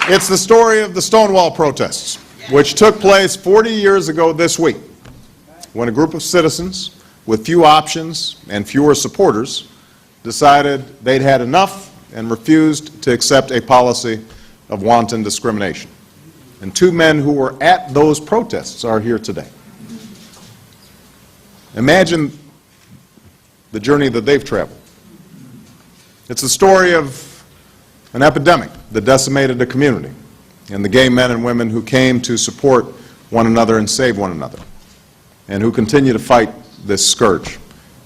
It's the story of the Stonewall protests, which took place 40 years ago this week, when a group of citizens with few options and fewer supporters decided they'd had enough and refused to accept a policy of wanton discrimination. And two men who were at those protests are here today. Imagine the journey that they've traveled. It's the story of an epidemic that decimated a community, and the gay men and women who came to support one another and save one another, and who continue to fight this scourge,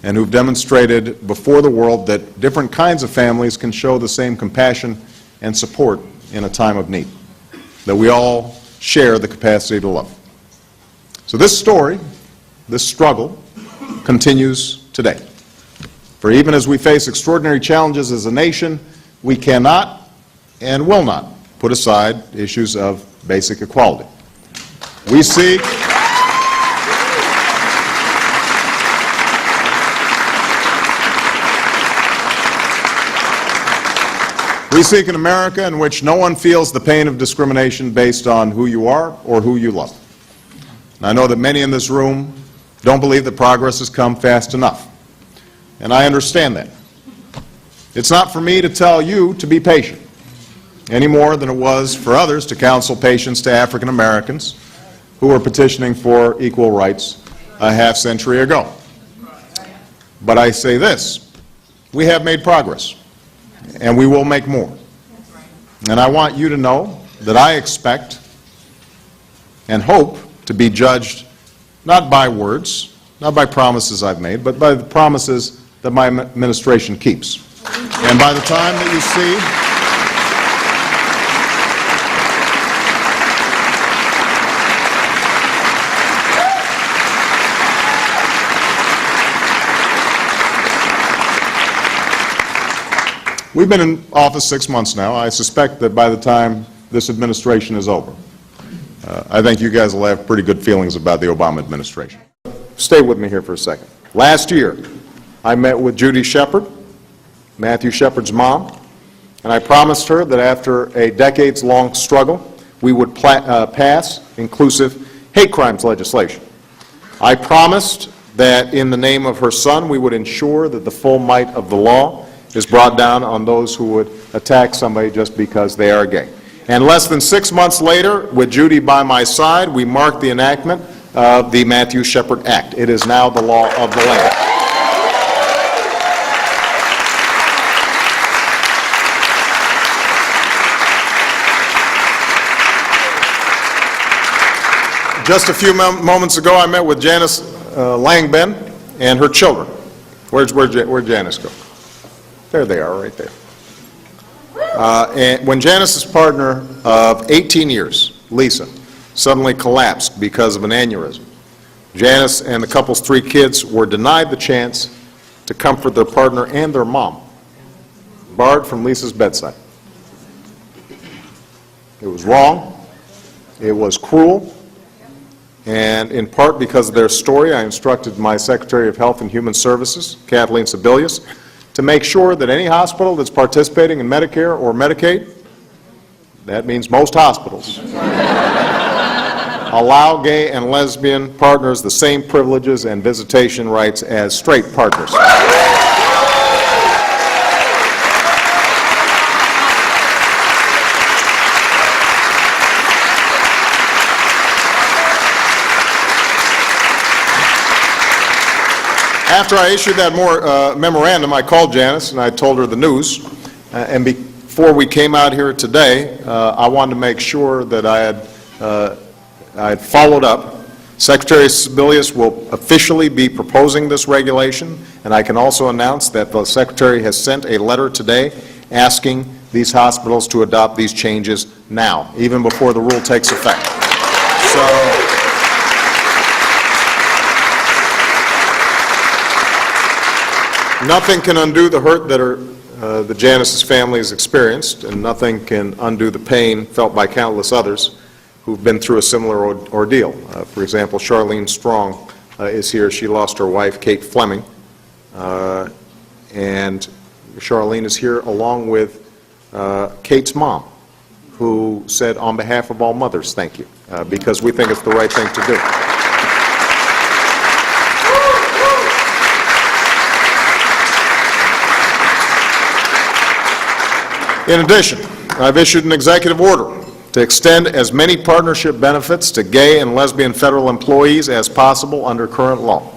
and who've demonstrated before the world that different kinds of families can show the same compassion and support in a time of need, that we all share the capacity to love. So this story, this struggle, continues today. For even as we face extraordinary challenges as a nation, we cannot and will not put aside issues of basic equality. We seek an America in which no one feels the pain of discrimination based on who you are or who you love. And I know that many in this room don't believe that progress has come fast enough, and I understand that. It's not for me to tell you to be patient, any more than it was for others to counsel patience to African Americans who were petitioning for equal rights a half-century ago. But I say this: we have made progress, and we will make more. And I want you to know that I expect and hope to be judged not by words, not by promises I've made, but by the promises that my administration keeps. And by the time that you see we've been in office 6 months now. I suspect that by the time this administration is over, I think you guys will have pretty good feelings about the Obama administration. Stay with me here for a second. Last year, I met with Judy Shepard, Matthew Shepard's mom, and I promised her that after a decades-long struggle, we would pass inclusive hate crimes legislation. I promised that in the name of her son, we would ensure that the full might of the law is brought down on those who would attack somebody just because they are gay. And less than 6 months later, with Judy by my side, we marked the enactment of the Matthew Shepard Act. It is now the law of the land. Just a few moments ago, I met with Janice Langben and her children. Where'd Janice go? There they are, right there. And when Janice's partner of 18 years, Lisa, suddenly collapsed because of an aneurysm, Janice and the couple's 3 kids were denied the chance to comfort their partner and their mom, barred from Lisa's bedside. It was wrong. It was cruel. And in part because of their story, I instructed my Secretary of Health and Human Services, Kathleen Sebelius, to make sure that any hospital that's participating in Medicare or Medicaid, that means most hospitals, allow gay and lesbian partners the same privileges and visitation rights as straight partners. After I issued that memorandum, I called Janice and I told her the news. And before we came out here today, I wanted to make sure that I had followed up. Secretary Sebelius will officially be proposing this regulation, and I can also announce that the Secretary has sent a letter today asking these hospitals to adopt these changes now, even before the rule takes effect. So, nothing can undo the hurt that Janice's family has experienced, and nothing can undo the pain felt by countless others who've been through a similar ordeal. For example, Charlene Strong is here. She lost her wife, Kate Fleming, and Charlene is here along with Kate's mom, who said, on behalf of all mothers, thank you, because we think it's the right thing to do. In addition, I've issued an executive order to extend as many partnership benefits to gay and lesbian federal employees as possible under current law.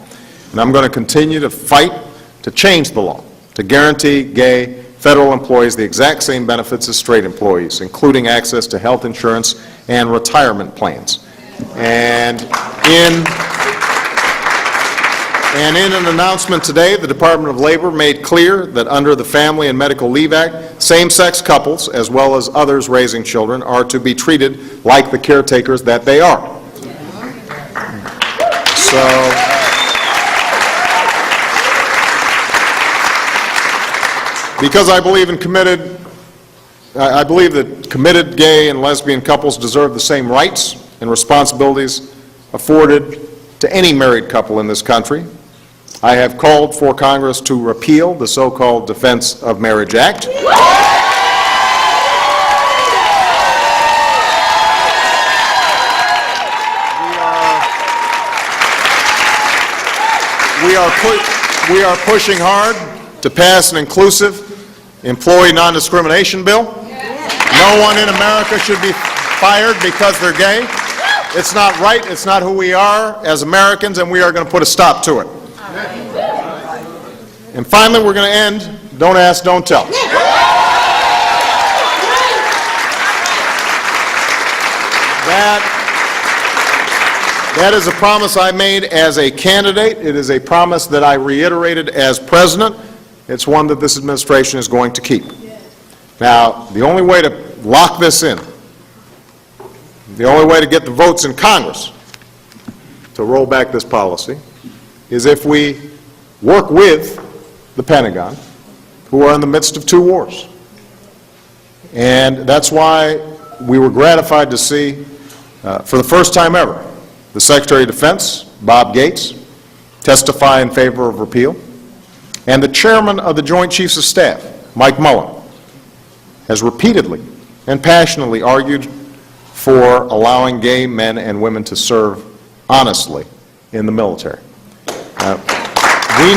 And I'm going to continue to fight to change the law to guarantee gay federal employees the exact same benefits as straight employees, including access to health insurance and retirement plans. And in an announcement today, the Department of Labor made clear that under the Family and Medical Leave Act, same-sex couples, as well as others raising children, are to be treated like the caretakers that they are. Because I believe that committed gay and lesbian couples deserve the same rights and responsibilities afforded to any married couple in this country, I have called for Congress to repeal the so-called Defense of Marriage Act. We are pushing hard to pass an inclusive employee non-discrimination bill. No one in America should be fired because they're gay. It's not right. It's not who we are as Americans, and we are going to put a stop to it. And finally, we're going to end Don't Ask, Don't Tell. That is a promise I made as a candidate. It is a promise that I reiterated as president. It's one that this administration is going to keep. Now, the only way to lock this in, the only way to get the votes in Congress to roll back this policy is if we work with the Pentagon, who are in the midst of 2 wars. And that's why we were gratified to see, for the first time ever, the Secretary of Defense, Bob Gates, testify in favor of repeal, and the Chairman of the Joint Chiefs of Staff, Mike Mullen, has repeatedly and passionately argued for allowing gay men and women to serve honestly in the military. We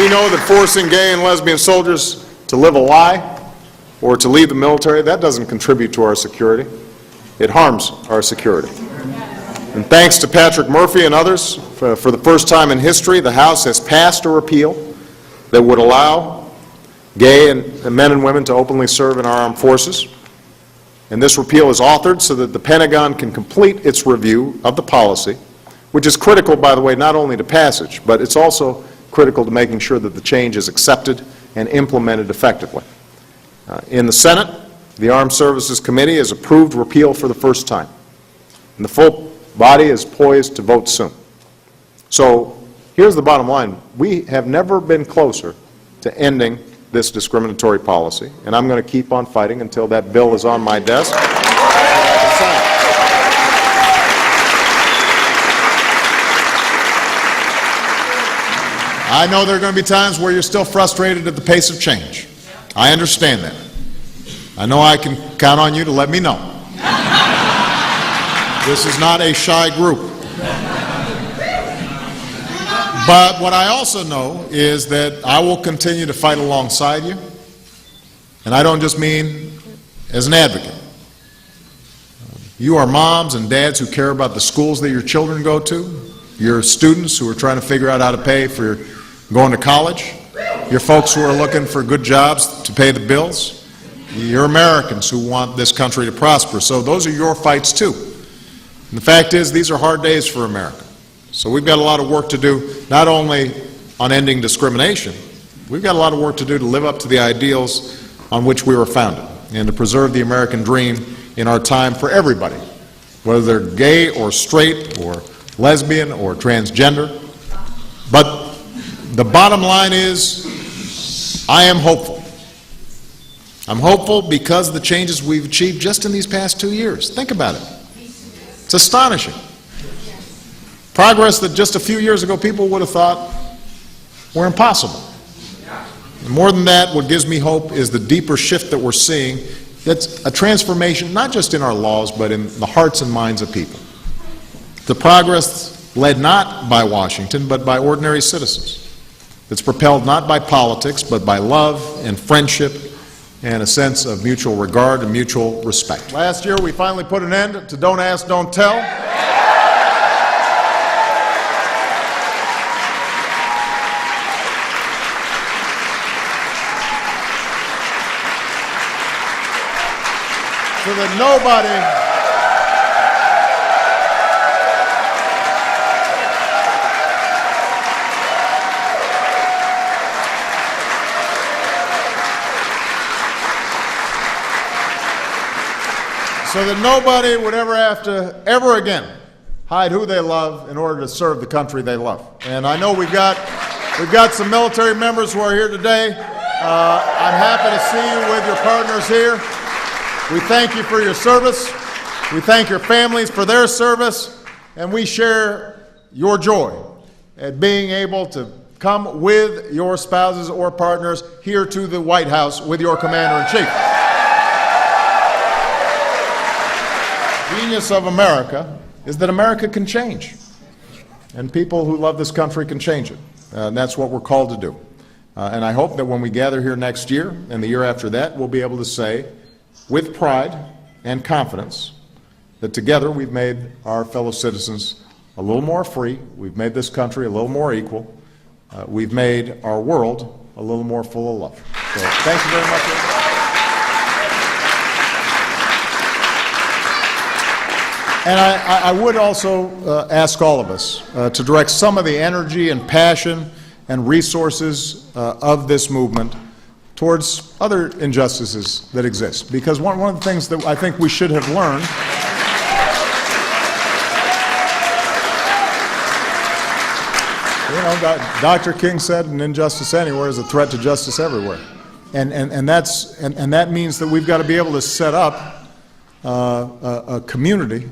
know that forcing gay and lesbian soldiers to live a lie or to leave the military, that doesn't contribute to our security. It harms our security. And thanks to Patrick Murphy and others, for the first time in history, the House has passed a repeal that would allow gay and men and women to openly serve in our armed forces. And this repeal is authored so that the Pentagon can complete its review of the policy, which is critical, by the way, not only to passage, but it's also critical to making sure that the change is accepted and implemented effectively. In the Senate, the Armed Services Committee has approved repeal for the first time, and the full body is poised to vote soon. So here's the bottom line. We have never been closer to ending this discriminatory policy, and I'm going to keep on fighting until that bill is on my desk. I know there are going to be times where you're still frustrated at the pace of change. I understand that. I know I can count on you to let me know. This is not a shy group. But what I also know is that I will continue to fight alongside you, and I don't just mean as an advocate. You are moms and dads who care about the schools that your children go to, your students who are trying to figure out how to pay for going to college, your folks who are looking for good jobs to pay the bills, your Americans who want this country to prosper. So those are your fights too. And the fact is, these are hard days for America. So we've got a lot of work to do, not only on ending discrimination, we've got a lot of work to do to live up to the ideals on which we were founded and to preserve the American dream in our time for everybody, whether they're gay or straight or lesbian or transgender. But the bottom line is, I am hopeful. I'm hopeful because of the changes we've achieved just in these past 2 years. Think about it. It's astonishing. Progress that just a few years ago people would have thought were impossible. More than that, what gives me hope is the deeper shift that we're seeing. That's a transformation not just in our laws, but in the hearts and minds of people. The progress led not by Washington, but by ordinary citizens. It's propelled not by politics, but by love and friendship and a sense of mutual regard and mutual respect. Last year, we finally put an end to Don't Ask, Don't Tell. So that nobody would ever have to, ever again, hide who they love in order to serve the country they love. And I know we've got some military members who are here today. I'm happy to see you with your partners here. We thank you for your service. We thank your families for their service. And we share your joy at being able to come with your spouses or partners here to the White House with your Commander-in-Chief. The genius of America is that America can change. And people who love this country can change it. And that's what we're called to do. And I hope that when we gather here next year and the year after that, we'll be able to say, with pride and confidence, that together we've made our fellow citizens a little more free, we've made this country a little more equal, we've made our world a little more full of love. So thank you very much. And I would also ask all of us to direct some of the energy and passion and resources of this movement towards other injustices that exist. Because one of the things that I think we should have learned Dr. King said an injustice anywhere is a threat to justice everywhere. And that means that we've got to be able to set up a community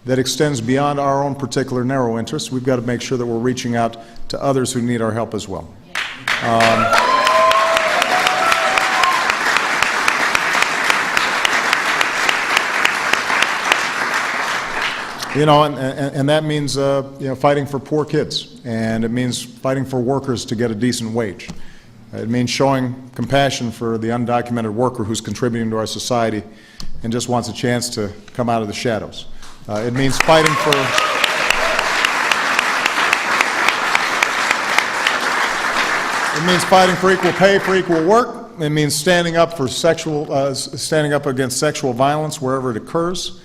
that extends beyond our own particular narrow interests. We've got to make sure that we're reaching out to others who need our help as well. And that means fighting for poor kids, and it means fighting for workers to get a decent wage. It means showing compassion for the undocumented worker who's contributing to our society and just wants a chance to come out of the shadows. It means fighting for equal pay for equal work. It means standing up for standing up against sexual violence wherever it occurs.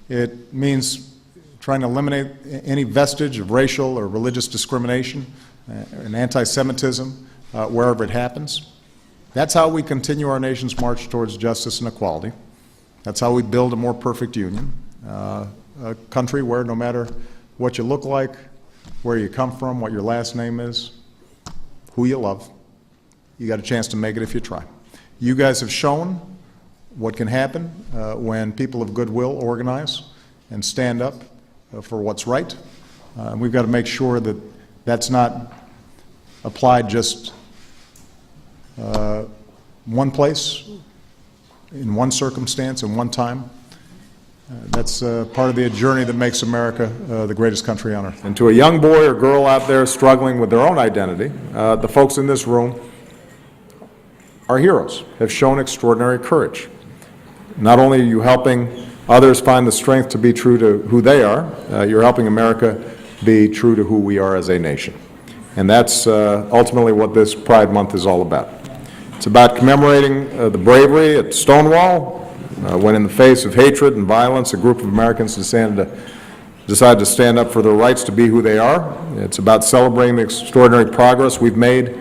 It means trying to eliminate any vestige of racial or religious discrimination and anti-Semitism wherever it happens. That's how we continue our nation's march towards justice and equality. That's how we build a more perfect union, a country where no matter what you look like, where you come from, what your last name is, who you love, you got a chance to make it if you try. You guys have shown what can happen when people of goodwill organize and stand up for what's right. We've got to make sure that that's not applied just one place, in one circumstance, in one time. That's part of the journey that makes America the greatest country on earth. And to a young boy or girl out there struggling with their own identity, the folks in this room are heroes, have shown extraordinary courage. Not only are you helping others find the strength to be true to who they are, you're helping America be true to who we are as a nation. And that's ultimately what this Pride Month is all about. It's about commemorating the bravery at Stonewall, when in the face of hatred and violence, a group of Americans decided to stand up for their rights to be who they are. It's about celebrating the extraordinary progress we've made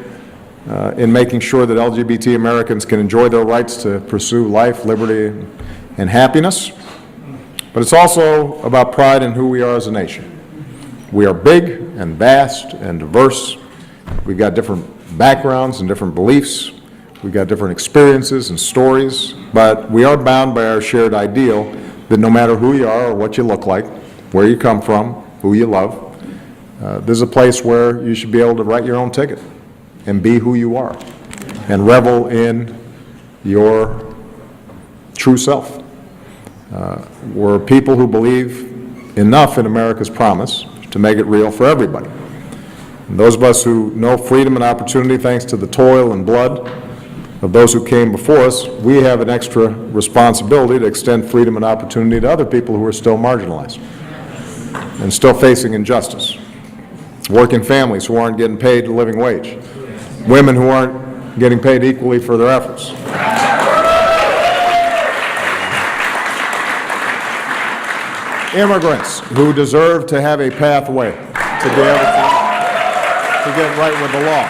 in making sure that LGBT Americans can enjoy their rights to pursue life, liberty, and happiness. But it's also about pride in who we are as a nation. We are big and vast and diverse. We've got different backgrounds and different beliefs. We've got different experiences and stories, but we are bound by our shared ideal that no matter who you are or what you look like, where you come from, who you love, there's a place where you should be able to write your own ticket and be who you are. and revel in your true self. We're people who believe enough in America's promise to make it real for everybody. And those of us who know freedom and opportunity thanks to the toil and blood of those who came before us, we have an extra responsibility to extend freedom and opportunity to other people who are still marginalized and still facing injustice. Working families who aren't getting paid a living wage. Women who aren't getting paid equally for their efforts. Immigrants who deserve to have a pathway to be able to get right with the law.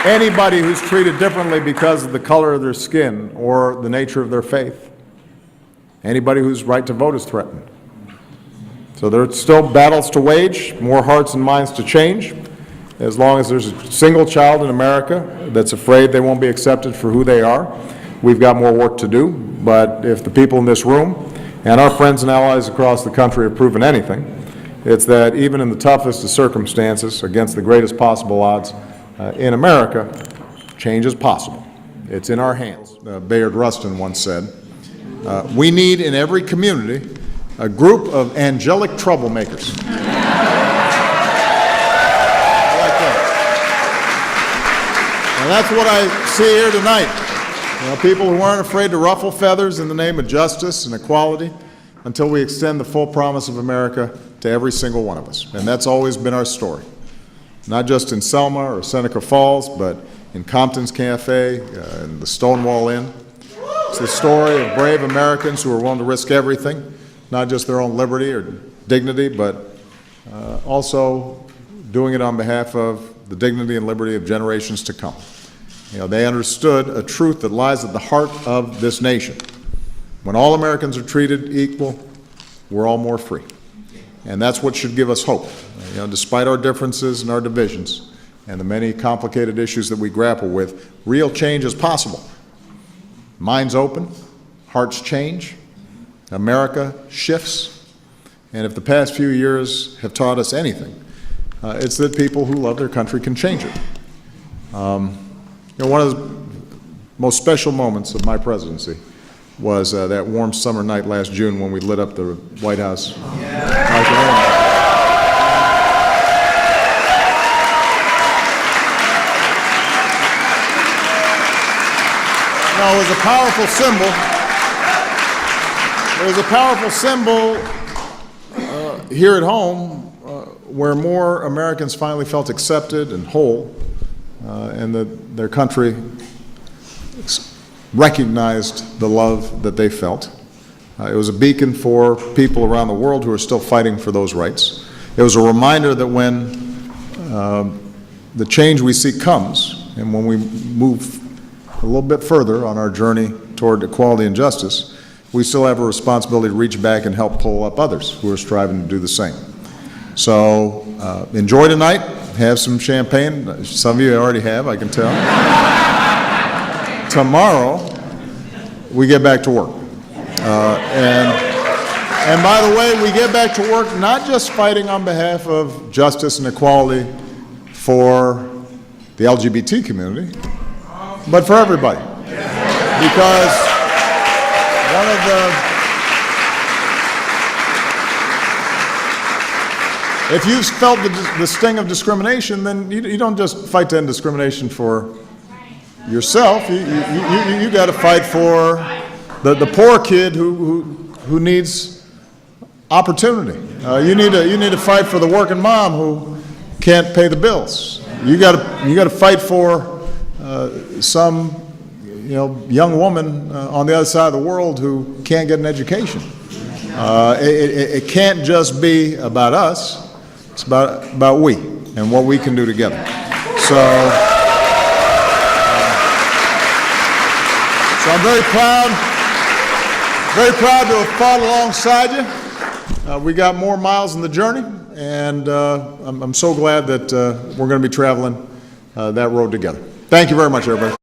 Anybody who's treated differently because of the color of their skin or the nature of their faith. Anybody whose right to vote is threatened. So there are still battles to wage, more hearts and minds to change. As long as there's a single child in America that's afraid they won't be accepted for who they are, we've got more work to do. But if the people in this room and our friends and allies across the country have proven anything, it's that even in the toughest of circumstances, against the greatest possible odds in America, change is possible. It's in our hands. Bayard Rustin once said, "We need in every community a group of angelic troublemakers." I like that. And that's what I see here tonight. People who aren't afraid to ruffle feathers in the name of justice and equality until we extend the full promise of America to every single one of us. And that's always been our story. Not just in Selma or Seneca Falls, but in Compton's Cafe, and the Stonewall Inn. It's the story of brave Americans who are willing to risk everything, not just their own liberty or dignity, but also doing it on behalf of the dignity and liberty of generations to come. They understood a truth that lies at the heart of this nation. When all Americans are treated equal, we're all more free. And that's what should give us hope. Despite our differences and our divisions and the many complicated issues that we grapple with, real change is possible. Minds open, hearts change, America shifts, and if the past few years have taught us anything, it's that people who love their country can change it. One of the most special moments of my presidency was that warm summer night last June when we lit up the White House. It was a powerful symbol. It was a powerful symbol here at home where more Americans finally felt accepted and whole, and that their country recognized the love that they felt. It was a beacon for people around the world who are still fighting for those rights. It was a reminder that when the change we seek comes, and when we move a little bit further on our journey toward equality and justice, we still have a responsibility to reach back and help pull up others who are striving to do the same. So enjoy tonight, have some champagne. Some of you already have, I can tell. Tomorrow, we get back to work. And by the way, we get back to work not just fighting on behalf of justice and equality for the LGBT community, but for everybody. Because one of if you've felt the sting of discrimination, then you don't just fight to end discrimination for yourself. You got to fight for the poor kid who needs opportunity. You need to fight for the working mom who can't pay the bills. You got to fight for some young woman on the other side of the world who can't get an education. It can't just be about us. It's about we and what we can do together. So I'm very proud to have fought alongside you. We got more miles in the journey, and I'm so glad that we're going to be traveling that road together. Thank you very much, everybody.